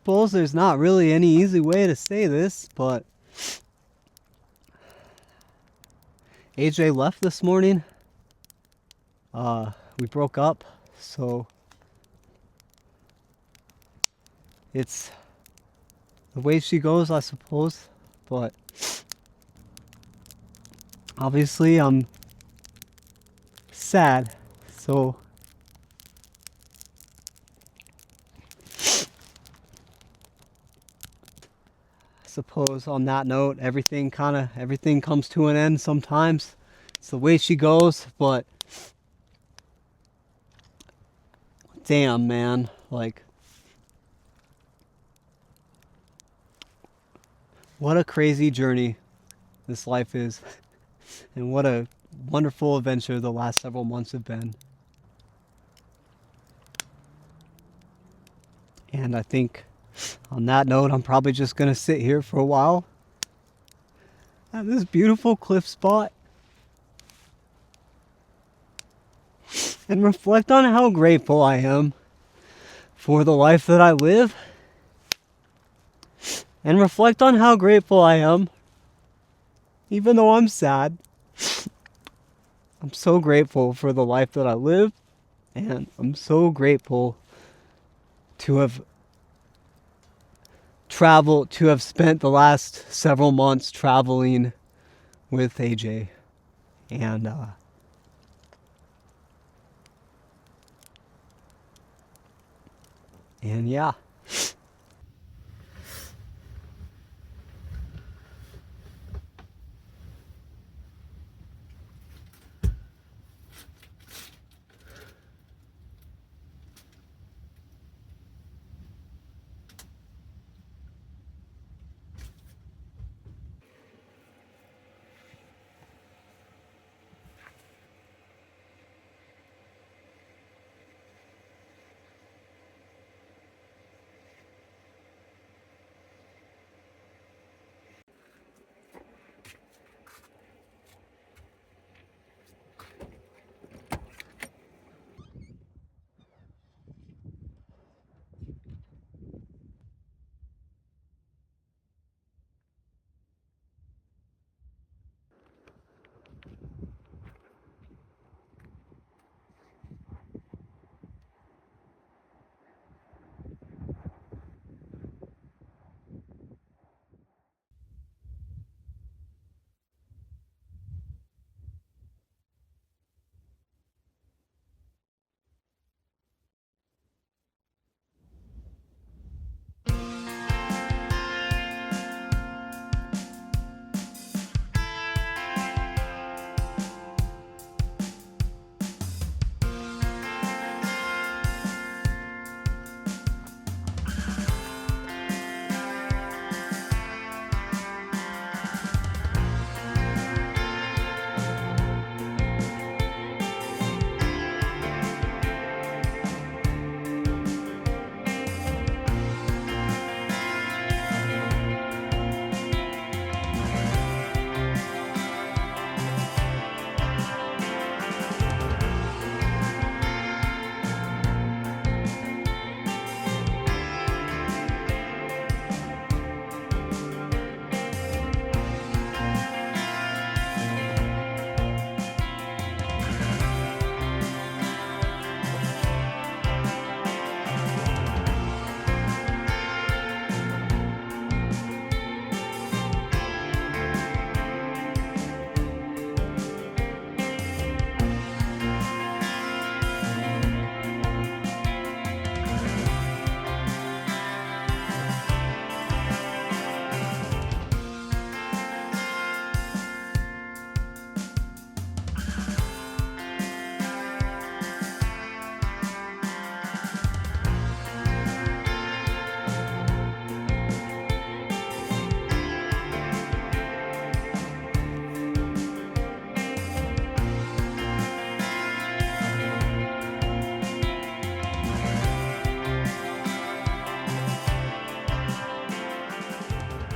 suppose there's not really any easy way to say this, but AJ left this morning. We broke up, so it's the way she goes, I suppose. But obviously I'm sad, so I suppose on that note, everything comes to an end sometimes. It's the way she goes, but damn, man, like, what a crazy journey this life is, and what a wonderful adventure the last several months have been. And I think on that note, I'm probably just gonna sit here for a while at this beautiful cliff spot and reflect on how grateful I am for the life that I live, and reflect on how grateful I am, even though I'm sad. I'm so grateful for the life that I live, and I'm so grateful to have spent the last several months traveling with AJ. And yeah.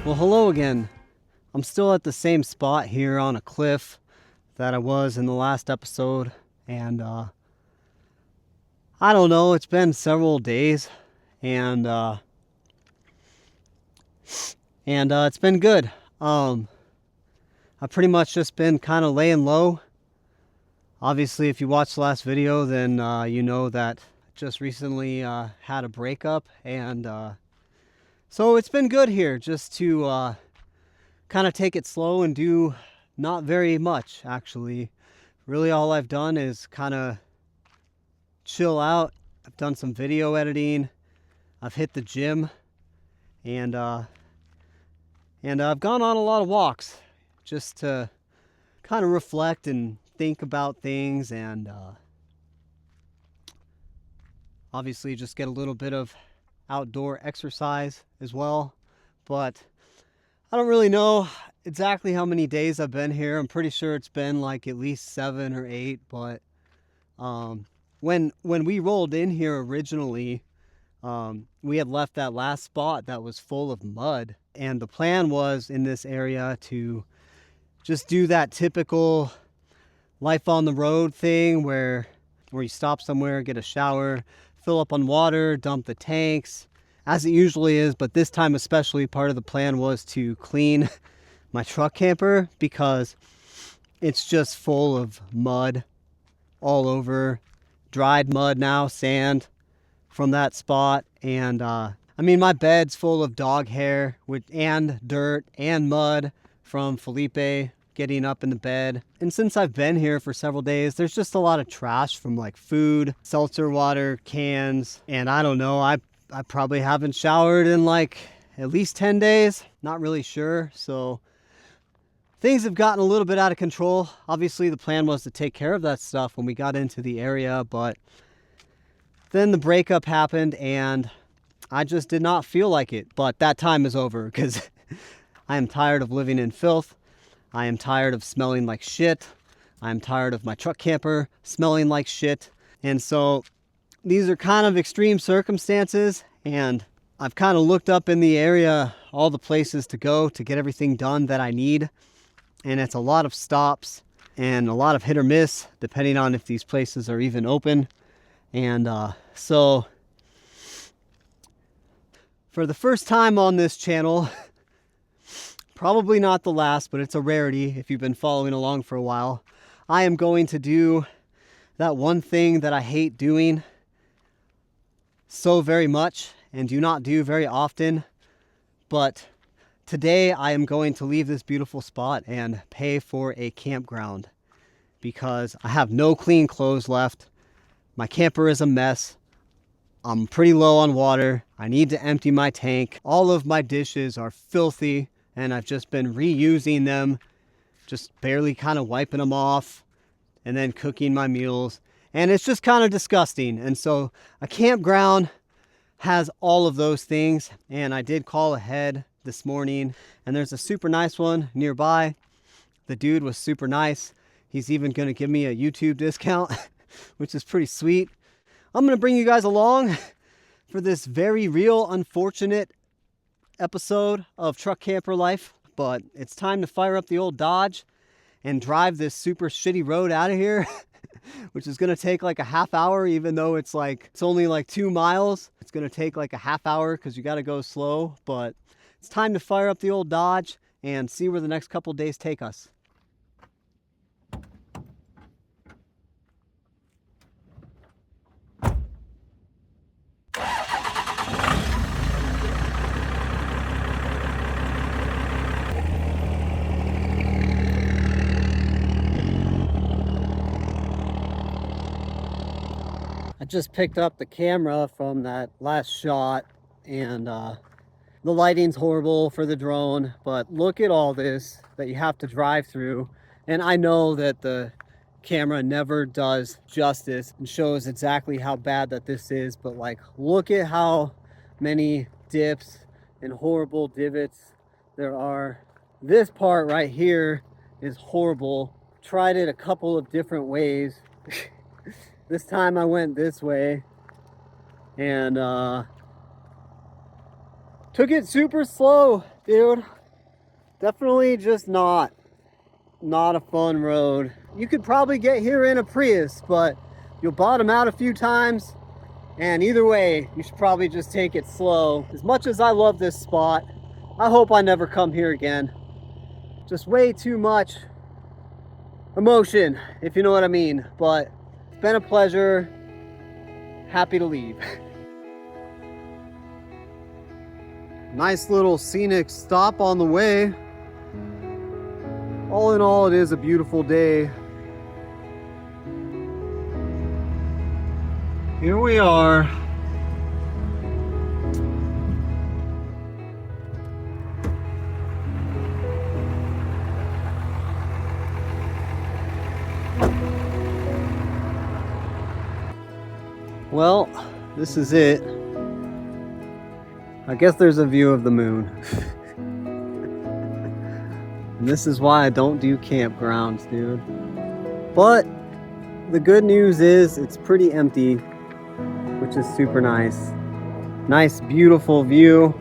Well, hello again. I'm still at the same spot here on a cliff that I was in the last episode, and I don't know, it's been several days, and and it's been good. I've pretty much just been kind of laying low. Obviously, if you watched the last video, then you know that I just recently had a breakup, and so it's been good here just to kind of take it slow and do not very much, actually. Really, all I've done is kind of chill out. I've done some video editing. I've hit the gym, and I've gone on a lot of walks just to kind of reflect and think about things, and obviously just get a little bit of outdoor exercise as well. But I don't really know exactly how many days I've been here. I'm pretty sure it's been like at least 7 or 8, but when we rolled in here originally, we had left that last spot that was full of mud, and the plan was in this area to just do that typical life on the road thing where you stop somewhere, get a shower, fill up on water, dump the tanks, as it usually is. But this time especially, part of the plan was to clean my truck camper because it's just full of mud all over. Dried mud now, sand from that spot. And I mean, my bed's full of dog hair and dirt and mud from Felipe getting up in the bed. And since I've been here for several days, there's just a lot of trash from like food, seltzer water, cans, and I don't know, I probably haven't showered in like at least 10 days. Not really sure. So things have gotten a little bit out of control. Obviously the plan was to take care of that stuff when we got into the area, but then the breakup happened and I just did not feel like it. But that time is over because I am tired of living in filth. I am tired of smelling like shit. I am tired of my truck camper smelling like shit. And so these are kind of extreme circumstances, and I've kind of looked up in the area all the places to go to get everything done that I need. And it's a lot of stops and a lot of hit or miss depending on if these places are even open. And so for the first time on this channel, probably not the last, but it's a rarity if you've been following along for a while, I am going to do that one thing that I hate doing so very much and do not do very often. But today I am going to leave this beautiful spot and pay for a campground because I have no clean clothes left. My camper is a mess. I'm pretty low on water. I need to empty my tank. All of my dishes are filthy, and I've just been reusing them, just barely kind of wiping them off and then cooking my meals. And it's just kind of disgusting. And so a campground has all of those things. And I did call ahead this morning, and there's a super nice one nearby. The dude was super nice. He's even going to give me a YouTube discount, which is pretty sweet. I'm going to bring you guys along for this very real, unfortunate episode of truck camper life, but it's time to fire up the old Dodge and drive this super shitty road out of here, which is going to take like a half hour, even though it's only like 2 miles. It's going to take like a half hour because you got to go slow, but it's time to fire up the old Dodge and see where the next couple days take us. I just picked up the camera from that last shot, and the lighting's horrible for the drone, but look at all this that you have to drive through. And I know that the camera never does justice and shows exactly how bad that this is, but like, look at how many dips and horrible divots there are. This part right here is horrible. Tried it a couple of different ways. This time I went this way and took it super slow, dude. Definitely just not a fun road. You could probably get here in a Prius, but you'll bottom out a few times, and either way, you should probably just take it slow. As much as I love this spot, I hope I never come here again. Just way too much emotion, if you know what I mean. But it's been a pleasure. Happy to leave. Nice little scenic stop on the way. All in all, it is a beautiful day. Here we are. Well, this is it. I guess there's a view of the moon. And this is why I don't do campgrounds, dude. But the good news is it's pretty empty, which is super nice. Nice, beautiful view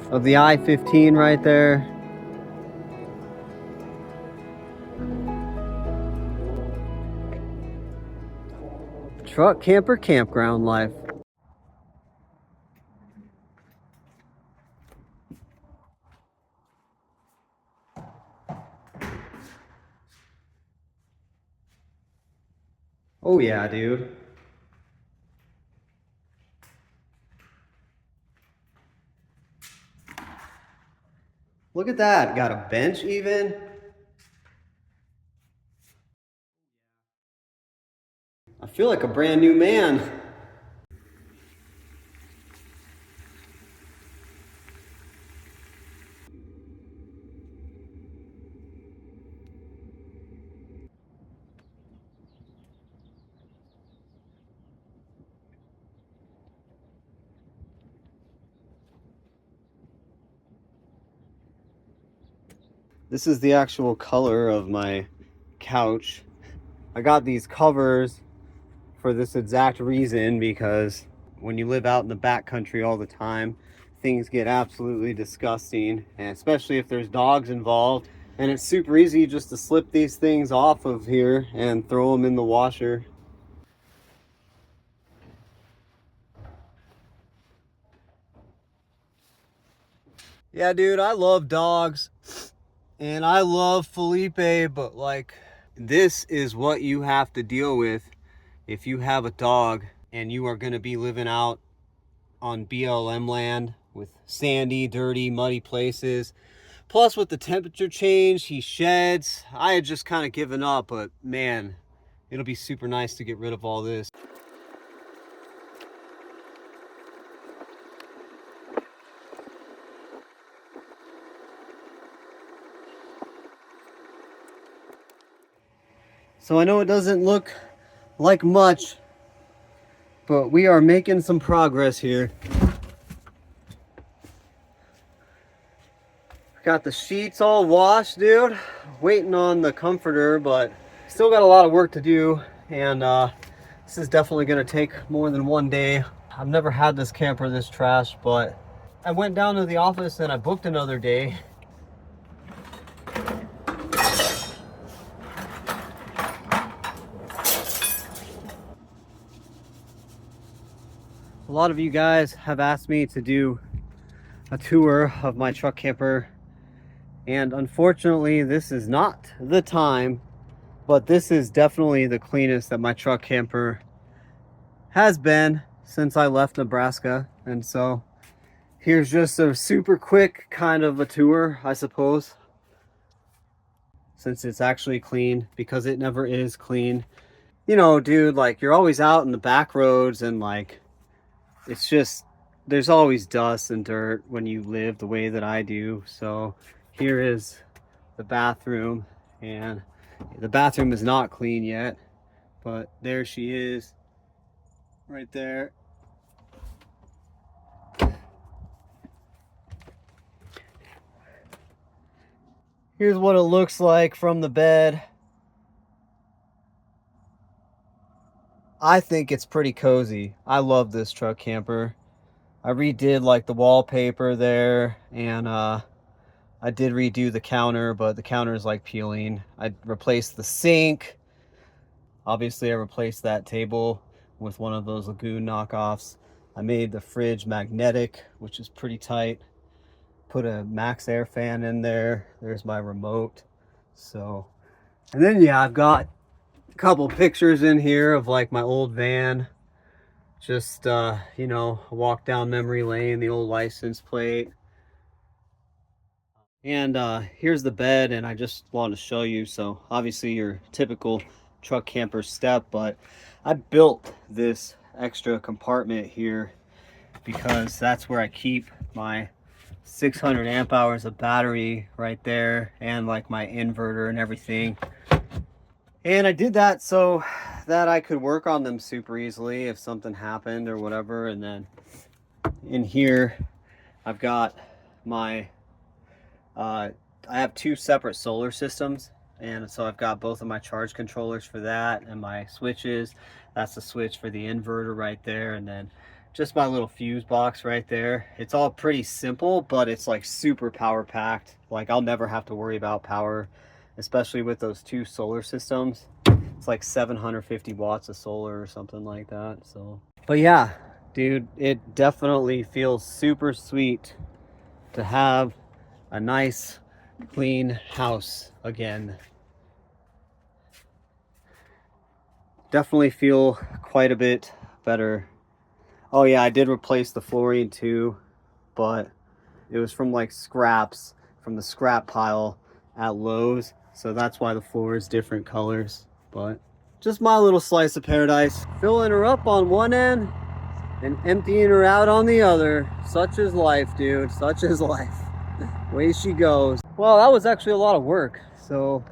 of the I-15 right there. Truck camper campground life. Oh yeah, dude. Look at that. Got a bench even. I feel like a brand new man. This is the actual color of my couch. I got these covers for this exact reason, because when you live out in the backcountry all the time, things get absolutely disgusting, and especially if there's dogs involved. And it's super easy just to slip these things off of here and throw them in the washer. Yeah, dude, I love dogs and I love Felipe, but like, this is what you have to deal with if you have a dog and you are going to be living out on BLM land with sandy, dirty, muddy places. Plus with the temperature change, he sheds. I had just kind of given up, but man, it'll be super nice to get rid of all this. So I know it doesn't look like much, but we are making some progress here. Got the sheets all washed, dude. Waiting on the comforter, but still got a lot of work to do. And this is definitely gonna take more than one day. I've never had this camper this trash, but I went down to the office and I booked another day. A lot of you guys have asked me to do a tour of my truck camper, and unfortunately this is not the time, but this is definitely the cleanest that my truck camper has been since I left Nebraska. And so here's just a super quick kind of a tour, I suppose, since it's actually clean, because it never is clean. You know, dude, like, you're always out in the back roads and like, it's just, there's always dust and dirt when you live the way that I do. So here is the bathroom, and the bathroom is not clean yet, but there she is right there. Here's what it looks like from the bed. I think it's pretty cozy. I love this truck camper. I redid like the wallpaper there, and I did redo the counter, but the counter is like peeling. I replaced the sink. Obviously I replaced that table with one of those Lagoon knockoffs. I made the fridge magnetic, which is pretty tight. Put a max air fan in there. There's my remote. So, and then yeah, I've got a couple pictures in here of like my old van. Just, you know, walk down memory lane, the old license plate. And here's the bed, and I just wanted to show you. So obviously your typical truck camper step, but I built this extra compartment here because that's where I keep my 600 amp hours of battery right there, and like my inverter and everything. And I did that so that I could work on them super easily if something happened or whatever. And then in here I've got my I have two separate solar systems, and so I've got both of my charge controllers for that and my switches. That's the switch for the inverter right there, and then just my little fuse box right there. It's all pretty simple, but it's like super power packed. Like I'll never have to worry about power, especially with those two solar systems. It's like 750 watts of solar or something like that. So, but yeah, dude, it definitely feels super sweet to have a nice clean house again. Definitely feel quite a bit better. Oh yeah, I did replace the flooring too, but it was from like scraps from the scrap pile at Lowe's, so that's why the floor is different colors. But just my little slice of paradise, filling her up on one end and emptying her out on the other. Such is life, dude. Such is life. Way she goes. Well, that was actually a lot of work, so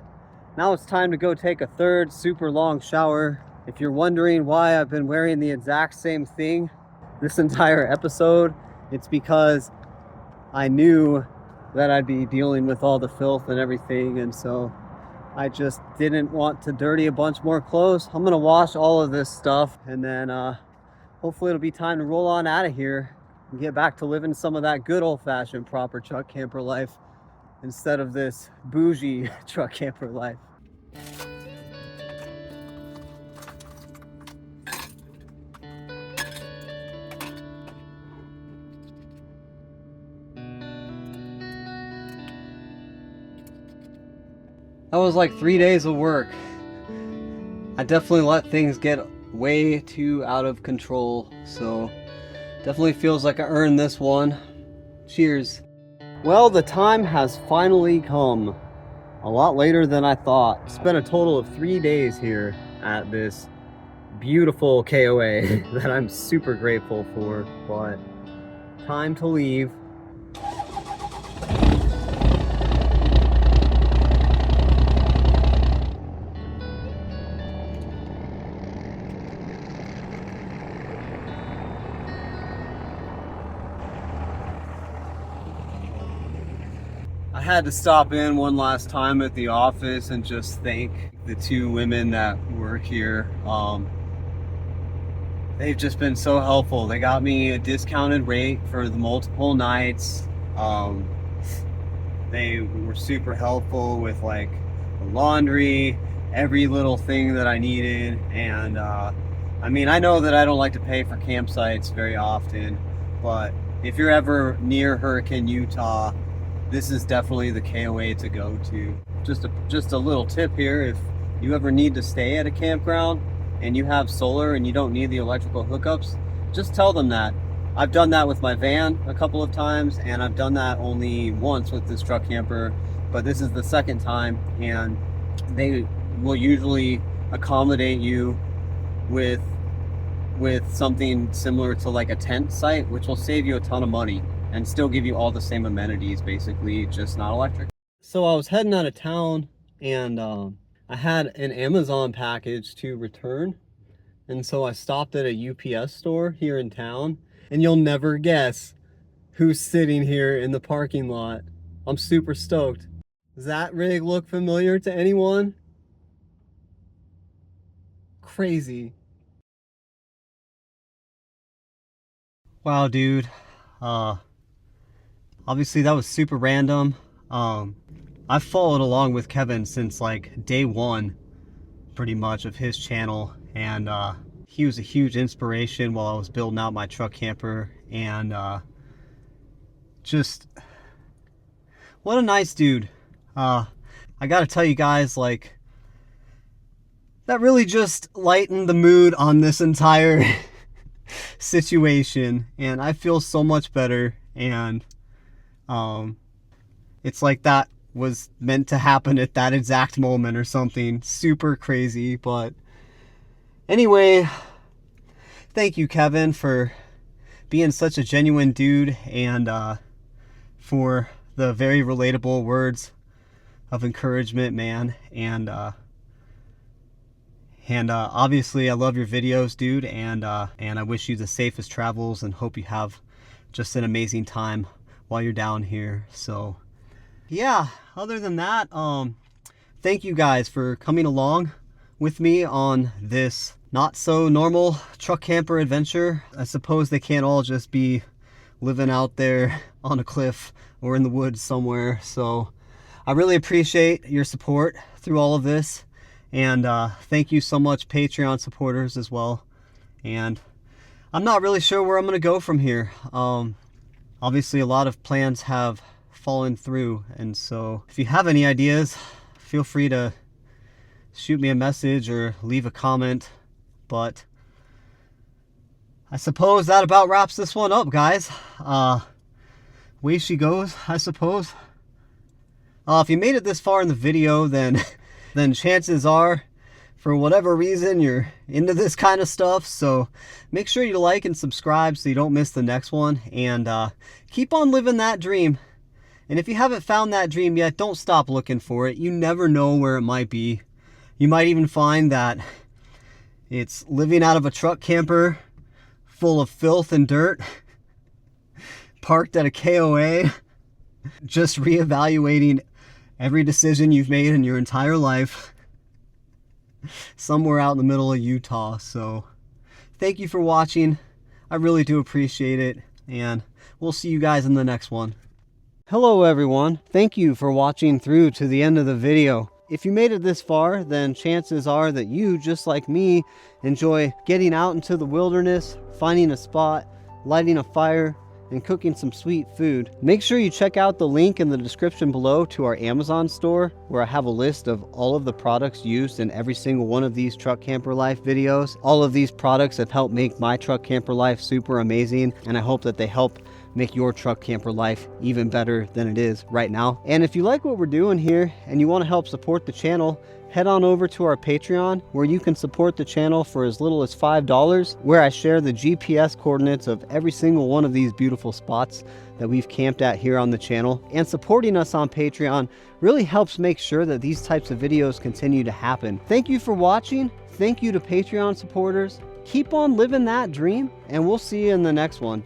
now it's time to go take a third super long shower. If you're wondering why I've been wearing the exact same thing this entire episode, it's because I knew that I'd be dealing with all the filth and everything, and so I just didn't want to dirty a bunch more clothes. I'm gonna wash all of this stuff, and then hopefully it'll be time to roll on out of here and get back to living some of that good old-fashioned proper truck camper life instead of this bougie truck camper life. That was like 3 days of work. I definitely let things get way too out of control, so definitely feels like I earned this one. Cheers. Well, the time has finally come. A lot later than I thought. Spent a total of 3 days here at this beautiful KOA that I'm super grateful for, but time to leave. I had to stop in one last time at the office and just thank the two women that work here. They've just been so helpful. They got me a discounted rate for the multiple nights. They were super helpful with like the laundry, every little thing that I needed. And I mean, I know that I don't like to pay for campsites very often, but if you're ever near Hurricane, Utah, this is definitely the KOA to go to. Just a little tip here: if you ever need to stay at a campground and you have solar and you don't need the electrical hookups, just tell them that. I've done that with my van a couple of times, and I've done that only once with this truck camper, but this is the second time, and they will usually accommodate you with something similar to like a tent site, which will save you a ton of money and still give you all the same amenities, basically, just not electric. So I was heading out of town, and I had an Amazon package to return, and so I stopped at a UPS store here in town, and you'll never guess who's sitting here in the parking lot. I'm super stoked. Does that rig look familiar to anyone? Crazy. Wow, dude. Obviously that was super random. I've followed along with Kevin since like day one, pretty much, of his channel, and he was a huge inspiration while I was building out my truck camper, and just what a nice dude. I gotta tell you guys, like, that really just lightened the mood on this entire situation, and I feel so much better. And it's like that was meant to happen at that exact moment or something super crazy. But anyway, thank you, Kevin, for being such a genuine dude, and for the very relatable words of encouragement, man. And obviously I love your videos, dude, and I wish you the safest travels and hope you have just an amazing time while you're down here. So yeah, other than that, thank you guys for coming along with me on this not so normal truck camper adventure. I suppose they can't all just be living out there on a cliff or in the woods somewhere. So I really appreciate your support through all of this, and thank you so much, Patreon supporters, as well. And I'm not really sure where I'm gonna go from here. Obviously a lot of plans have fallen through, and so if you have any ideas, feel free to shoot me a message or leave a comment. But I suppose that about wraps this one up, guys. Way she goes, I suppose. If you made it this far in the video, then chances are, for whatever reason, you're into this kind of stuff. So make sure you like and subscribe so you don't miss the next one, and keep on living that dream. And if you haven't found that dream yet, don't stop looking for it. You never know where it might be. You might even find that it's living out of a truck camper full of filth and dirt, parked at a KOA, just reevaluating every decision you've made in your entire life, somewhere out in the middle of Utah. So thank you for watching. I really do appreciate it, and we'll see you guys in the next one. Hello everyone, thank you for watching through to the end of the video. If you made it this far, then chances are that you, just like me, enjoy getting out into the wilderness, finding a spot, lighting a fire, and cooking some sweet food. Make sure you check out the link in the description below to our Amazon store, where I have a list of all of the products used in every single one of these Truck Camper Life videos. All of these products have helped make my Truck Camper Life super amazing, and I hope that they help make your truck camper life even better than it is right now. And if you like what we're doing here and you want to help support the channel, head on over to our Patreon, where you can support the channel for as little as $5, where I share the GPS coordinates of every single one of these beautiful spots that we've camped at here on the channel. And supporting us on Patreon really helps make sure that these types of videos continue to happen. Thank you for watching. Thank you to Patreon supporters. Keep on living that dream, and we'll see you in the next one.